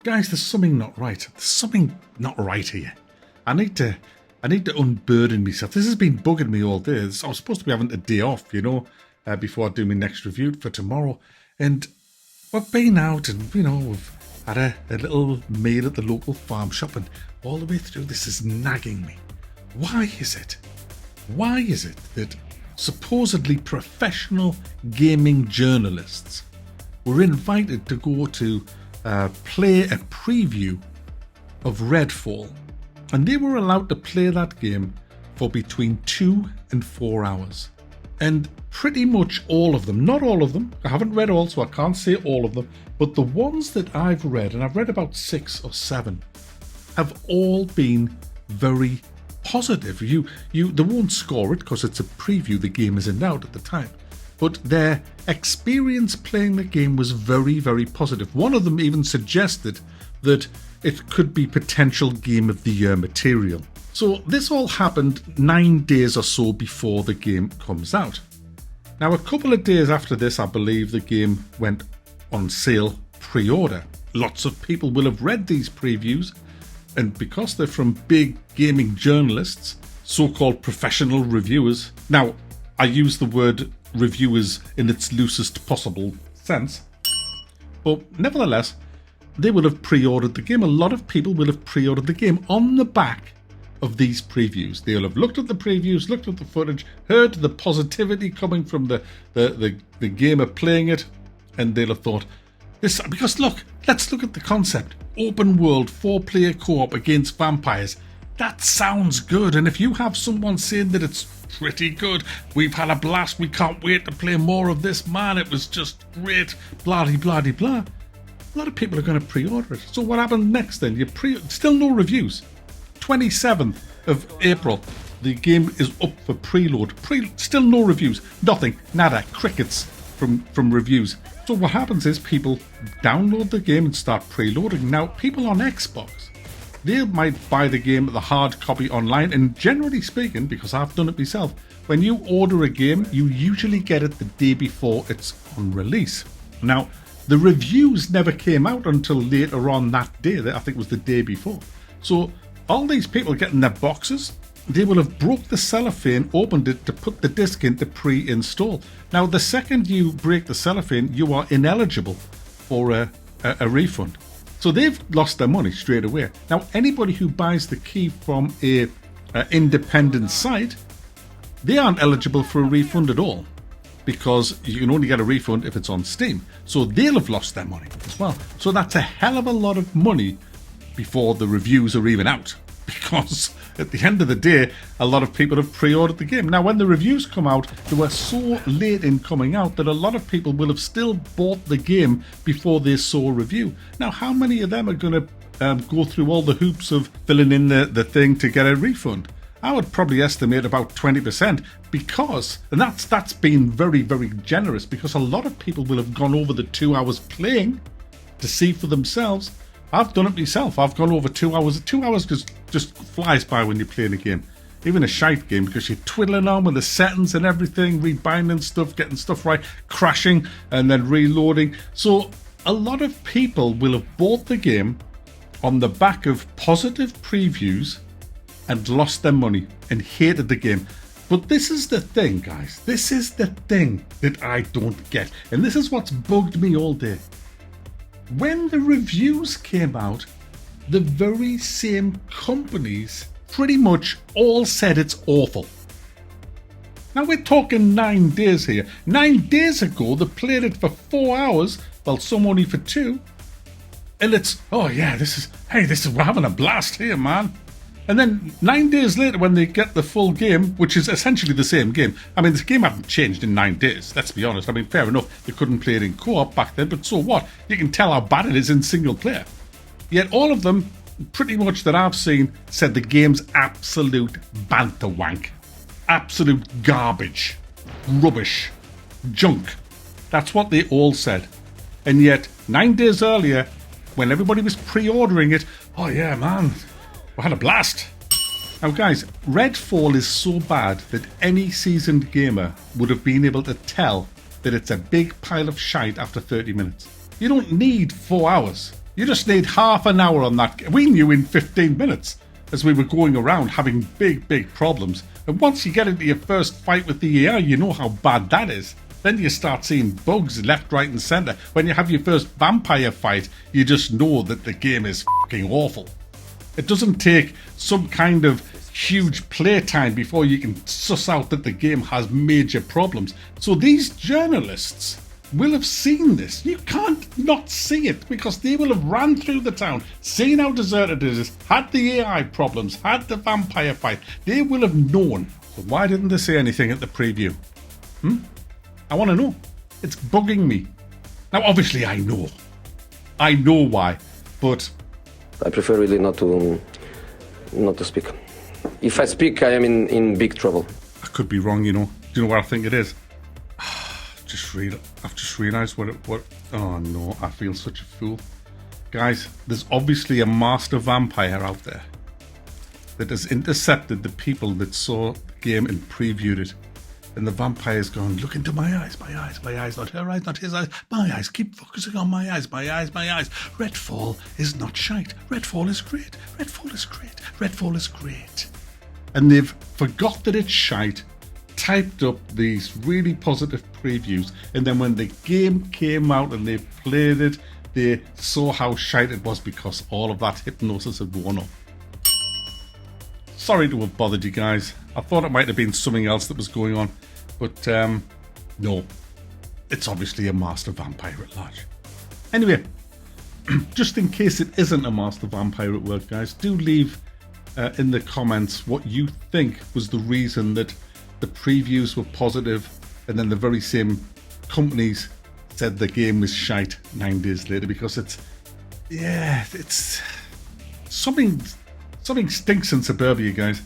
Guys, there's something not right. There's something not right here. I need to unburden myself. This has been bugging me all day. I was supposed to be having a day off, before I do my next review for tomorrow. And we've been out and, we've had a little meal at the local farm shop, and all the way through this is nagging me. Why is it that supposedly professional gaming journalists were invited to go to play a preview of Redfall, and they were allowed to play that game for between 2 and 4 hours? And pretty much all of them, not all of them, I haven't read all, so I can't say all of them, but the ones that I've read, and I've read about 6 or 7, have all been very positive. They won't score it because it's a preview, the game isn't out at the time, but their experience playing the game was very, very positive. One of them even suggested that it could be potential Game of the Year material. So this all happened 9 days or so before the game comes out. Now, a couple of days after this, I believe the game went on sale pre-order. Lots of people will have read these previews, and because they're from big gaming journalists, so-called professional reviewers. Now, I use the word reviewers in its loosest possible sense, but nevertheless, they will have pre-ordered the game. A lot of people will have pre-ordered the game on the back of these previews. They'll have looked at the previews, looked at the footage, heard the positivity coming from the gamer playing it, and they'll have thought, this, because look, let's look at the concept. Open world, 4-player co-op against vampires. That sounds good. And if you have someone saying that it's pretty good, we've had a blast, we can't wait to play more of this, man, it was just great, blah, blah, blah, blah. A lot of people are going to pre-order it. So what happened next then? Still no reviews. 27th of April, the game is up for preload. Still no reviews. Nothing. Nada. Crickets from reviews. So what happens is people download the game and start preloading. Now, people on Xbox, they might buy the game, the hard copy online, and generally speaking, because I've done it myself, when you order a game, you usually get it the day before it's on release. Now, the reviews never came out until later on that day. I think it was the day before. So all these people getting their boxes, they will have broke the cellophane, opened it to put the disc in to pre-install. Now, the second you break the cellophane, you are ineligible for a refund. So they've lost their money straight away. Now, anybody who buys the key from a independent site, they aren't eligible for a refund at all, because you can only get a refund if it's on Steam. So they'll have lost their money as well. So that's a hell of a lot of money before the reviews are even out, because at the end of the day, a lot of people have pre-ordered the game. Now, when the reviews come out, they were so late in coming out that a lot of people will have still bought the game before they saw a review. Now, how many of them are going to go through all the hoops of filling in the thing to get a refund? I would probably estimate about 20%, because, and that's been very, very generous, because a lot of people will have gone over the 2 hours playing to see for themselves. I've done it myself. I've gone over 2 hours. 2 hours just flies by when you're playing a game. Even a shite game, because you're twiddling on with the settings and everything, rebinding stuff, getting stuff right, crashing, and then reloading. So a lot of people will have bought the game on the back of positive previews and lost their money and hated the game. But this is the thing, guys. This is the thing that I don't get. And this is what's bugged me all day. When the reviews came out, the very same companies pretty much all said it's awful. Now, we're talking 9 days here. 9 days ago, they played it for 4 hours, well, some only for 2. And it's, oh yeah, we're having a blast here, man. And then 9 days later, when they get the full game, which is essentially the same game. I mean, this game hadn't changed in 9 days, let's be honest. I mean, fair enough, you couldn't play it in co-op back then, but so what? You can tell how bad it is in single player. Yet all of them, pretty much that I've seen, said the game's absolute banterwank. Absolute garbage. Rubbish. Junk. That's what they all said. And yet, 9 days earlier, when everybody was pre-ordering it, oh yeah, man, we had a blast. Now guys, Redfall is so bad that any seasoned gamer would have been able to tell that it's a big pile of shite after 30 minutes. You don't need 4 hours. You just need half an hour on that. We knew in 15 minutes as we were going around having big problems. And once you get into your first fight with the AI, you know how bad that is. Then you start seeing bugs left, right and centre. When you have your first vampire fight, you just know that the game is fucking awful. It doesn't take some kind of huge playtime before you can suss out that the game has major problems. So these journalists will have seen this. You can't not see it because they will have ran through the town, seen how deserted it is, had the AI problems, had the vampire fight. They will have known. So why didn't they say anything at the preview? I want to know. It's bugging me. Now, obviously, I know why, but I prefer really not to speak. If I speak, I am in big trouble. I could be wrong, you know. Do you know what I think it is? I've just realised what. Oh no, I feel such a fool, guys. There's obviously a master vampire out there that has intercepted the people that saw the game and previewed it. And the vampire's gone, look into my eyes, not her eyes, not his eyes, my eyes, keep focusing on my eyes. Redfall is not shite. Redfall is great. Redfall is great. And they've forgot that it's shite, typed up these really positive previews, and then when the game came out and they played it, they saw how shite it was because all of that hypnosis had worn off. Sorry to have bothered you guys. I thought it might have been something else that was going on, but no, it's obviously a master vampire at large. Anyway, just in case it isn't a master vampire at work, guys, do leave in the comments what you think was the reason that the previews were positive and then the very same companies said the game was shite 9 days later, because it's something stinks in suburbia, guys.